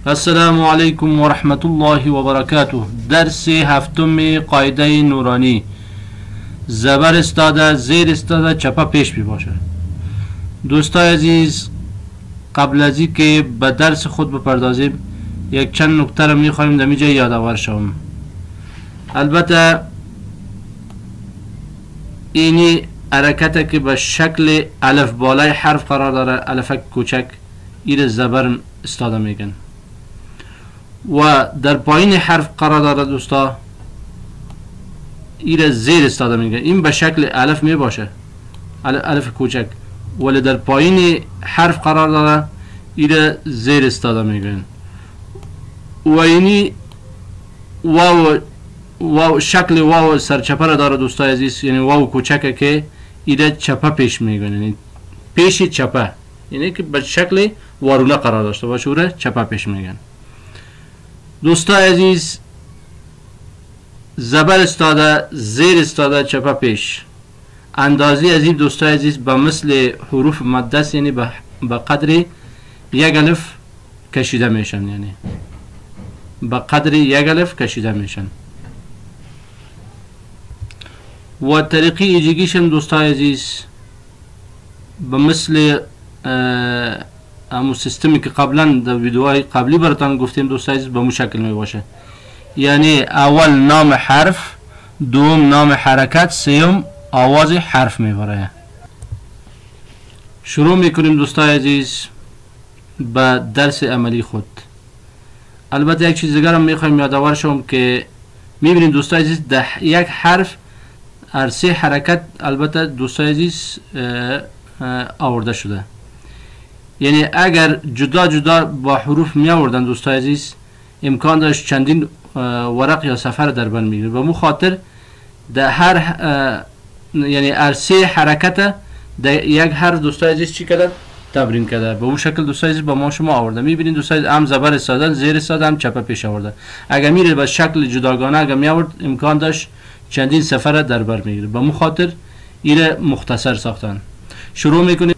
السلام علیکم و رحمت الله و برکاته. درس هفتم قاعده نورانی. زبر استاده، زیر استاده، چپه پیش بی باشه. دوستای عزیز، قبل از این که به درس خود بپردازیم یک چند نکته را میخوایم در اینجا یادآور شوم. البته اینی حرکت که به شکل الف بالای حرف قرار داره، الف کوچک، این زبر استاده میگن. و در پایین حرف قرار داره دوستا، این زیر استاده میگن. این به شکل الف می باشه، الف کوچک، ولی در پایین حرف قرار داره، این زیر استاده میگن. و اینی واو شکل واو سرچپه را داره دوستای عزیز، یعنی واو کوچکه که این چپه پیش میگن، یعنی پیش چپه، یعنی که به شکل وارونه قرار داشته باشه و چپه پیش میگن. دوستای عزیز، زبر استاده، زیر استاده، چپه پیش، اندازی از این دوستای عزیز به مثل حروف مده است، یعنی به قدر یک الف کشیده میشن، یعنی به قدر یک الف کشیده میشن. و طریقی ایجگیشن دوستای عزیز به مثل همون سیستمی که قبلا در ویدیوهای قبلی براتون گفتیم دوستای عزیز به مو شکل می باشه. یعنی اول نام حرف، دوم نام حرکت، سوم آواز حرف میبره. شروع میکنیم دوستای عزیز به درس عملی خود. البته یک چیز دیگر هم میخوایم یادآور شوم که میبینیم دوستای عزیز ده یک حرف هر سه حرکت البته دوستای عزیز آورده شده. یعنی اگر جدا جدا با حروف می آوردن دوستای عزیز، امکان داشت چندین ورق یا صفحه در بر میگیره. به مو خاطر در هر یعنی هر سه حرکت در یک حرف دوستای عزیز چی کردن؟ تمرین کرده. به اون شکل دوستای عزیز با ما شما آورده. میبینید دوستای عزیز هم زبر استادن، زیر استادن، هم چپه پیش آورده. اگر میره به شکل جداگانه اگر می آورد، امکان داشت چندین صفحه در بر میگیره. به مو خاطر ایره مختصر ساختن. شروع میکنیم.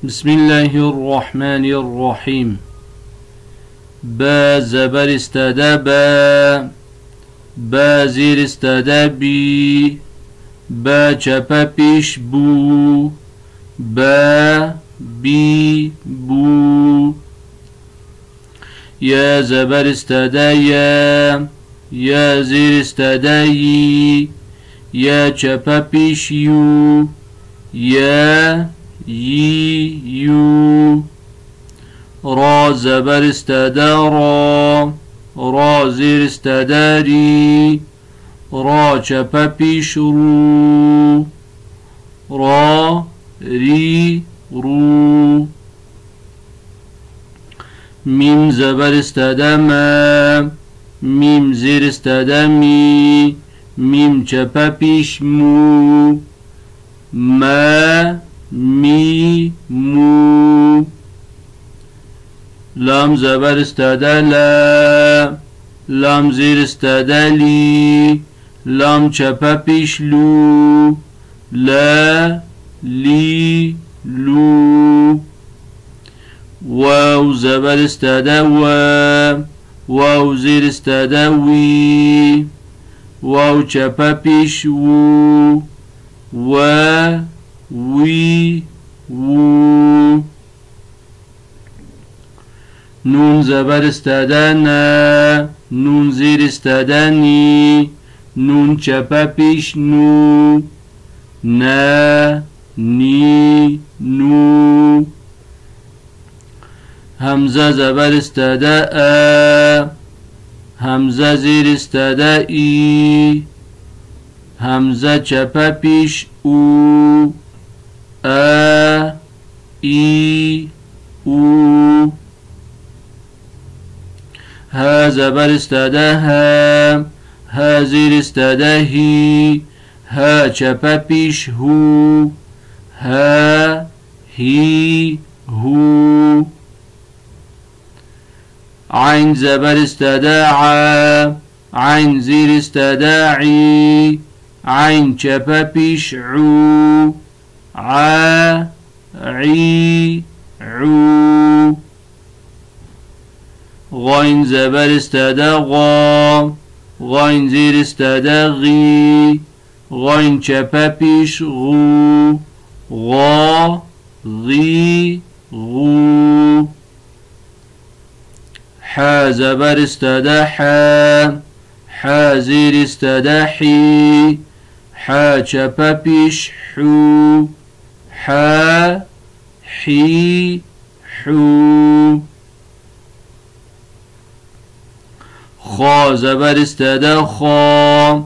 بسم الله الرحمن الرحیم. با زبر استاده با زیر استاده بی، با چپه پیش بو، با بی بو. یا زبر استاده یا زیر استاده یی، یا چپه پیش یو، یا یی یو. را زبر استاده را زیر استاده ری، را چپه پیش رو، را ری رو. میم زبر استاده میم زیر استاده می، میم چپه پیش مو، ما می مو. لام زبر استاده لام زیر استاده لی، لام چپه پیش لو، لا لی لو. واو زبر استاده واو زیر استاده وی، واو چپه پیش وو، و وی وو. نون زبر استاده نون زیر استاده نی، نون چپه پیش نو، نه نی نو. همزه زبر استاده همزه زیر استاده ای، همزه چپه پیش او، ای او. ها زبر استاده ها زیر استاده هی، ها چپه پیش هو، ها هی هو. عین زبر استاده عین زیر استاده عی، عین چپه پیش عو، عی عو. غاین زبر استده غا، غاین زیر استده غی، غاین چپه پیش غو، غا غی غو. ح زبر استده حا، ح زیر استده حی، ح چپه پیش حو، ح حی حو. خا زبر استده خا،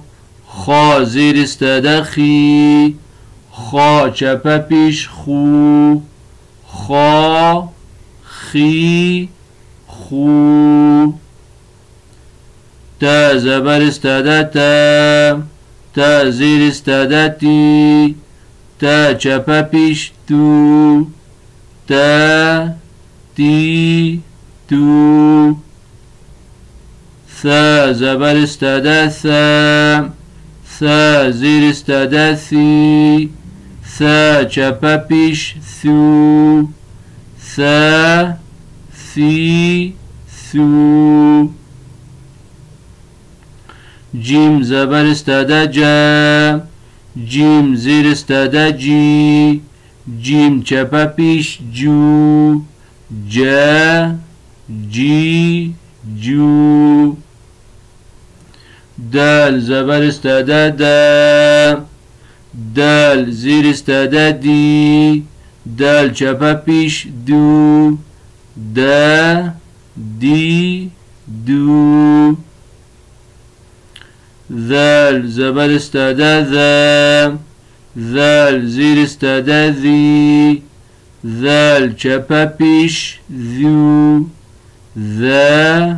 خا زیر استده خی، خا چپه پیش خو، خا خی خو. تا زبر استده تا، تا زیر استده تی، تا چپه پیش تو، تا تی تو. ثا زبر استده ثا، ثا زیر استده ثی، ثا چپه پیش ثو، ثا ثی ثو. جیم زبر استده جا، جیم زیر استده جی، جیم چپه پیش جو، جا جی جو. دال زبر استده دا، دال زیر استده دی، دال چپه پیش دو، دا دی دو. ذال زبر استده ذا، ذال زیر استده ذی، ذال چپه پیش ذو، ذا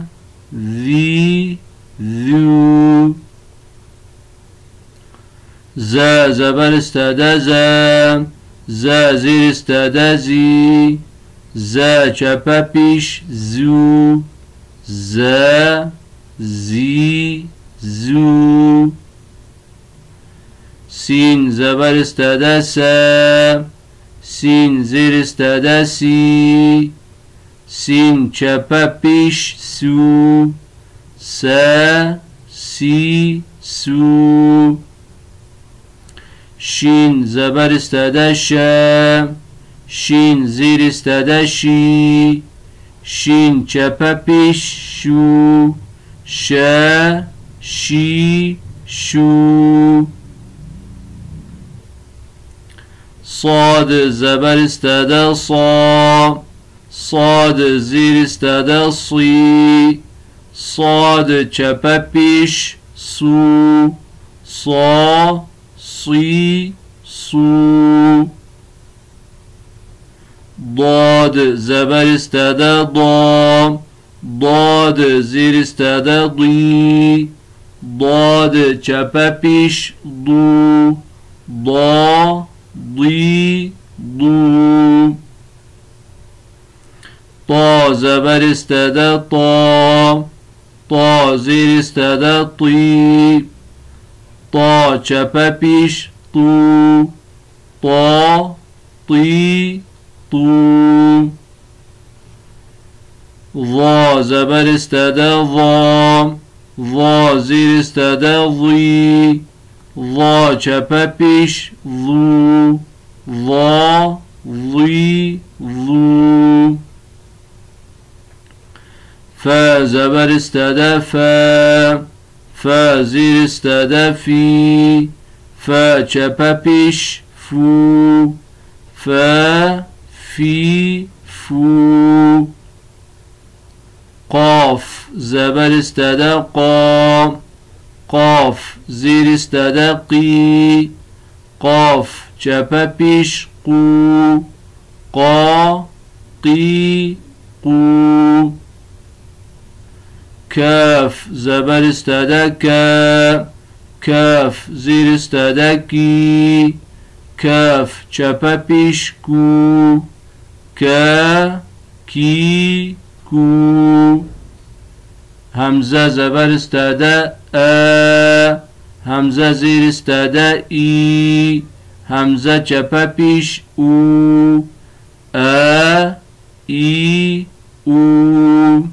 ذی ذو. زا زبر استده زا، زا زیر استده زی، زا چپه پیش زو، زا زی زو. سین زبر استده سا، سین زیر استده سی، سین چپه پیش سو، سا سی سو. شین زبر استده شا، شین زیر استده شی، شین چپه پیش شو، شا شی شو. صاد زبر استده صا، صاد زیر استده صی، صاد چپه پیش سو، صا صی سو. ضاد زبر استده ضا، ضاد زیر استده ضی، ضاد چپه پیش ضو، ضا ضی ضو. طا زبر استده طا، طا زیر استده طی، طا چپه پیش طو، طا طی طو. ظا زبر استده ظا، ظا زیر استده ظی، ظا چپه پیش ظو، ظا ظی ظو. فا زبر استده فا، فا زیر استده فی، فا چپه پیش فو، فا فی فو. قاف زبر استده قا، قاف زیر استده قی، قاف چپه پیش قو، قا قی قو. کاف زبر استده کا، کاف زیر استده کی، کاف چپه پیش کو، کا کی کو. همزه زبر استده ا، همزه زیر استده ای، همزه چپه پیش او، ا ای او.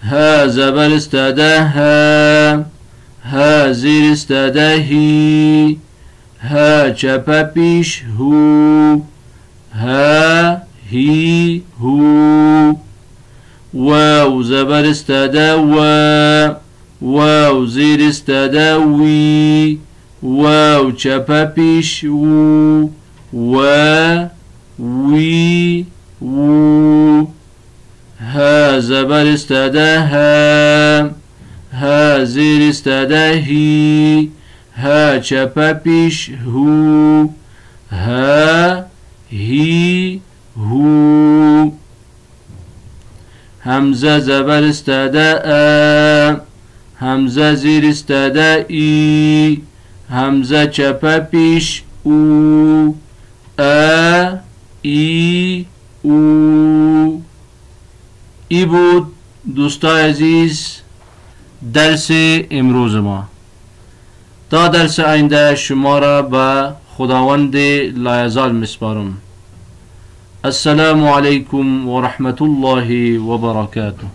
ها زبر استاده ها زیر استاده هی ها چپه پیش هو ها هی هو واو زبر استاده واو زیر استاده وی واو چپه پیش و وی و ها زبر استاده ها زیر استاده هی ها چپه پیش هو ها هی هو همزه زبر استاده همزه زیر استاده ای همزه چپه پیش او ای او. ای بود دوستای عزیز درس امروز ما. تا درس آینده شما را به خداوند لایزال میسپارم. السلام علیکم و رحمت الله و برکاته.